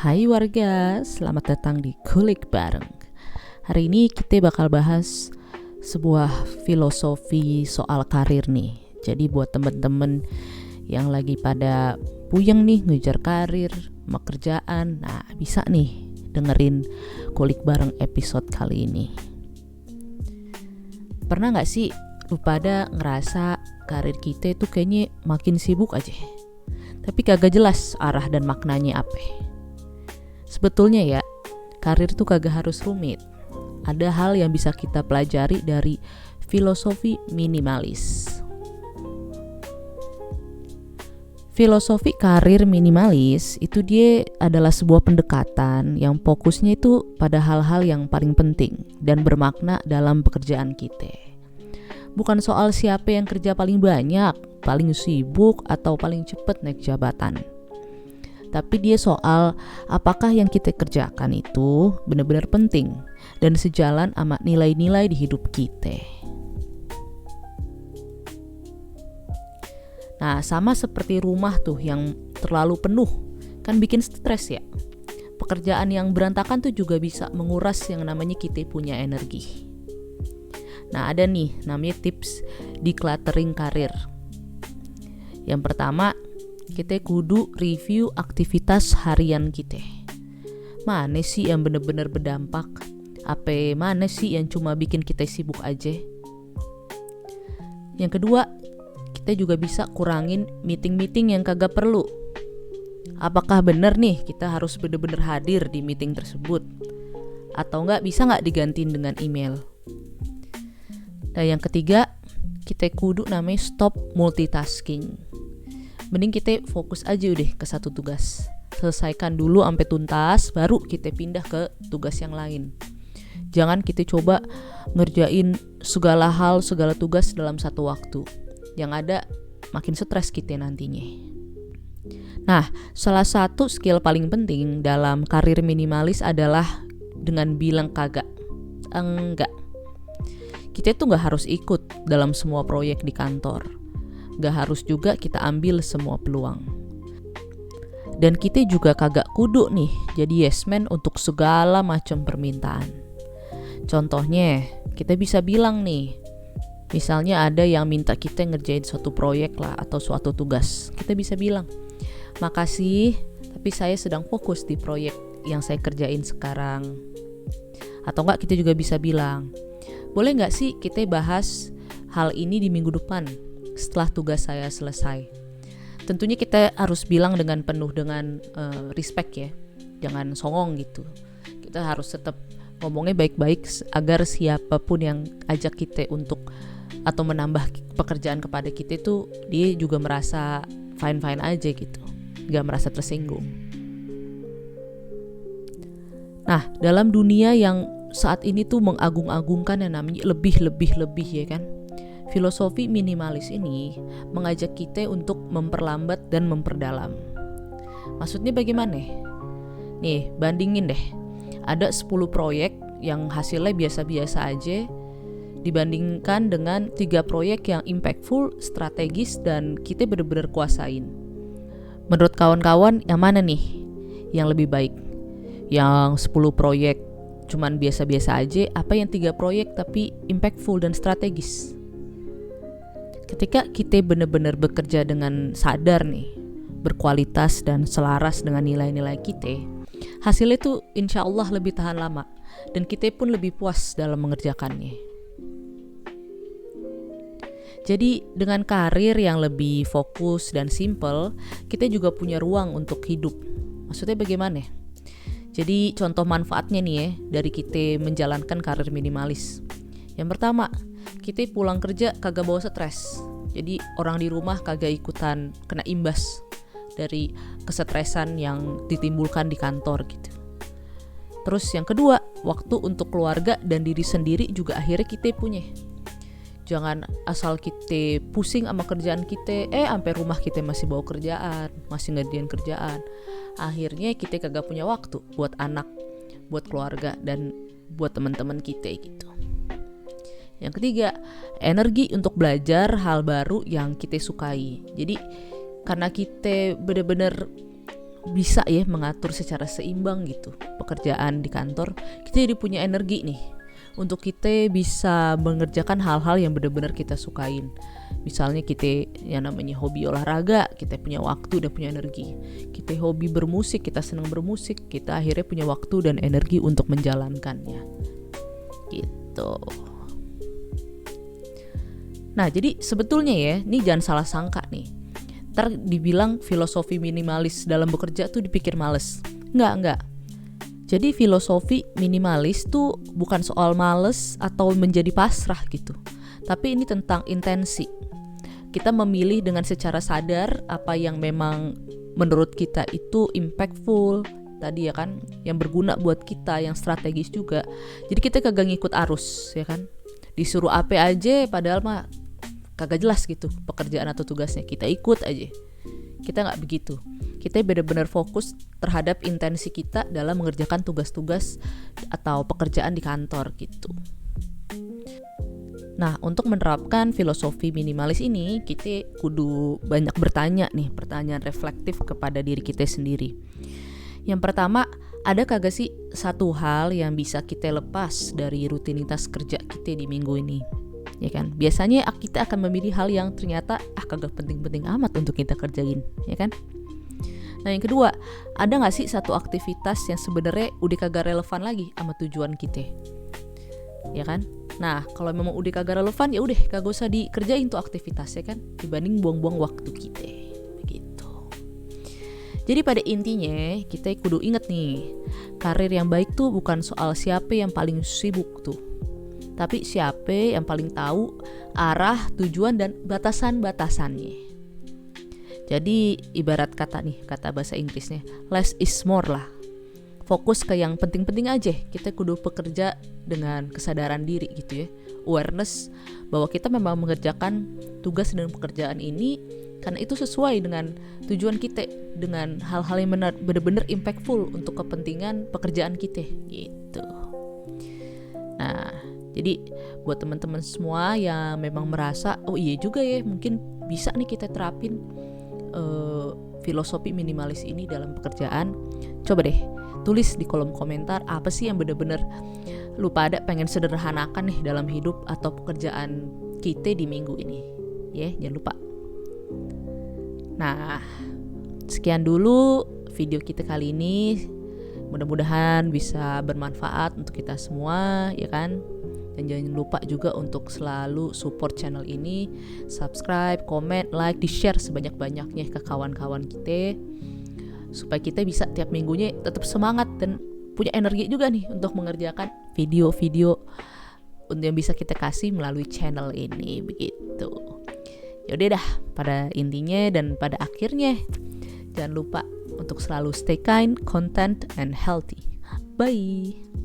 Hai warga, selamat datang di Kulik Bareng. Hari ini kita bakal bahas sebuah filosofi soal karir nih. Jadi buat temen-temen yang lagi pada puyeng nih ngejar karir, pekerjaan, nah bisa nih dengerin Kulik Bareng episode kali ini. Pernah gak sih lu pada ngerasa karir kita itu kayaknya makin sibuk aja, tapi kagak jelas arah dan maknanya apa? Sebetulnya ya, karir tuh kagak harus rumit. Ada hal yang bisa kita pelajari dari filosofi minimalis. Filosofi karir minimalis itu dia adalah sebuah pendekatan yang fokusnya itu pada hal-hal yang paling penting dan bermakna dalam pekerjaan kita. Bukan soal siapa yang kerja paling banyak, paling sibuk, atau paling cepat naik jabatan. Tapi dia soal apakah yang kita kerjakan itu benar-benar penting dan sejalan sama nilai-nilai di hidup kita. Nah, sama seperti rumah tuh yang terlalu penuh, kan bikin stres ya. Pekerjaan yang berantakan tuh juga bisa menguras yang namanya kita punya energi. Nah, ada nih namanya tips decluttering karir. Yang pertama, kita kudu review aktivitas harian kita. Mana sih yang bener-bener berdampak? Apa mana sih yang cuma bikin kita sibuk aja? Yang kedua, kita juga bisa kurangin meeting-meeting yang kagak perlu. Apakah bener nih kita harus bener-bener hadir di meeting tersebut? Atau enggak, bisa enggak digantiin dengan email? Nah, yang ketiga, kita kudu namanya stop multitasking. Mending kita fokus aja deh ke satu tugas. Selesaikan dulu sampai tuntas, baru kita pindah ke tugas yang lain. Jangan kita coba ngerjain segala hal, segala tugas dalam satu waktu. Yang ada makin stres kita nantinya. Nah, salah satu skill paling penting dalam karir minimalis adalah dengan bilang kagak. Enggak. Kita tuh gak harus ikut dalam semua proyek di kantor. Gak harus juga kita ambil semua peluang. Dan kita juga kagak kudu nih jadi yes man untuk segala macam permintaan. Contohnya, kita bisa bilang nih, misalnya ada yang minta kita ngerjain suatu proyek lah atau suatu tugas. Kita bisa bilang, makasih, tapi saya sedang fokus di proyek yang saya kerjain sekarang. Atau enggak, kita juga bisa bilang, boleh gak sih kita bahas hal ini di minggu depan setelah tugas saya selesai. Tentunya kita harus bilang dengan penuh dengan respect ya, jangan songong gitu. Kita harus tetap ngomongnya baik-baik agar siapapun yang ajak kita untuk atau menambah pekerjaan kepada kita itu dia juga merasa fine-fine aja gitu, gak merasa tersinggung. Nah, dalam dunia yang saat ini tuh mengagung-agungkan yang namanya lebih ya kan, filosofi minimalis ini mengajak kita untuk memperlambat dan memperdalam. Maksudnya bagaimana? Nih, bandingin deh. Ada 10 proyek yang hasilnya biasa-biasa aja dibandingkan dengan 3 proyek yang impactful, strategis, dan kita benar-benar kuasain. Menurut kawan-kawan, yang mana nih yang lebih baik? Yang 10 proyek cuman biasa-biasa aja, apa yang 3 proyek tapi impactful dan strategis? Ketika kita benar-benar bekerja dengan sadar nih, berkualitas dan selaras dengan nilai-nilai kita, hasilnya tuh insya Allah lebih tahan lama dan kita pun lebih puas dalam mengerjakannya. Jadi dengan karir yang lebih fokus dan simple, kita juga punya ruang untuk hidup. Maksudnya bagaimana? Jadi contoh manfaatnya nih ya dari kita menjalankan karir minimalis. Yang pertama, kita pulang kerja kagak bawa stres. Jadi orang di rumah kagak ikutan kena imbas dari kesetresan yang ditimbulkan di kantor gitu. Terus yang kedua, waktu untuk keluarga dan diri sendiri juga akhirnya kita punya. Jangan asal kita pusing sama kerjaan kita, sampai rumah kita masih bawa kerjaan, masih ngerjain kerjaan. Akhirnya kita kagak punya waktu buat anak, buat keluarga, dan buat teman-teman kita gitu. Yang ketiga, energi untuk belajar hal baru yang kita sukai. Jadi karena kita benar-benar bisa ya mengatur secara seimbang gitu pekerjaan di kantor, kita jadi punya energi nih untuk kita bisa mengerjakan hal-hal yang benar-benar kita sukain. Misalnya kita yang namanya hobi olahraga, kita punya waktu dan punya energi. Kita hobi bermusik, kita senang bermusik, kita akhirnya punya waktu dan energi untuk menjalankannya. Gitu. Nah, jadi sebetulnya ya, ini jangan salah sangka nih. Ntar dibilang filosofi minimalis dalam bekerja tuh dipikir males. Enggak. Jadi filosofi minimalis tuh bukan soal males atau menjadi pasrah gitu. Tapi ini tentang intensi. Kita memilih dengan secara sadar apa yang memang menurut kita itu impactful tadi ya kan, yang berguna buat kita, yang strategis juga. Jadi kita kagak ngikut arus ya kan. Disuruh apa aja padahal mah kagak jelas gitu pekerjaan atau tugasnya, kita ikut aja. Kita nggak begitu. Kita benar-benar fokus terhadap intensi kita dalam mengerjakan tugas-tugas atau pekerjaan di kantor gitu. Nah, untuk menerapkan filosofi minimalis ini, kita kudu banyak bertanya nih, pertanyaan reflektif kepada diri kita sendiri. Yang pertama, ada kagak sih satu hal yang bisa kita lepas dari rutinitas kerja kita di minggu ini? Ya kan? Biasanya kita akan memilih hal yang ternyata kagak penting-penting amat untuk kita kerjain, ya kan? Nah, yang kedua, ada gak sih satu aktivitas yang sebenarnya udah kagak relevan lagi sama tujuan kita? Ya kan? Nah, kalau memang udah kagak relevan, ya udah kagak usah dikerjain tuh aktivitas, ya kan? Dibanding buang-buang waktu kita. Begitu. Jadi pada intinya, kita kudu inget nih, karir yang baik tuh bukan soal siapa yang paling sibuk tuh, tapi siapa yang paling tahu arah, tujuan, dan batasan-batasannya. Jadi ibarat kata bahasa Inggrisnya, less is more lah. Fokus ke yang penting-penting aja. Kita kudu bekerja dengan kesadaran diri gitu ya, awareness bahwa kita memang mengerjakan tugas dan pekerjaan ini karena itu sesuai dengan tujuan kita, dengan hal-hal yang benar-benar impactful untuk kepentingan pekerjaan kita gitu. Nah, jadi buat teman-teman semua yang memang merasa oh iya juga ya, mungkin bisa nih kita terapin filosofi minimalis ini dalam pekerjaan, coba deh tulis di kolom komentar apa sih yang benar-benar lu pada pengen sederhanakan nih dalam hidup atau pekerjaan kita di minggu ini ya, jangan lupa. Nah, sekian dulu video kita kali ini, mudah-mudahan bisa bermanfaat untuk kita semua ya kan. Dan jangan lupa juga untuk selalu support channel ini, subscribe, comment, like, di-share sebanyak-banyaknya ke kawan-kawan kita, supaya kita bisa tiap minggunya tetap semangat dan punya energi juga nih untuk mengerjakan video-video yang bisa kita kasih melalui channel ini begitu. Yaudah dah, pada intinya dan pada akhirnya jangan lupa untuk selalu stay kind, content, and healthy. Bye.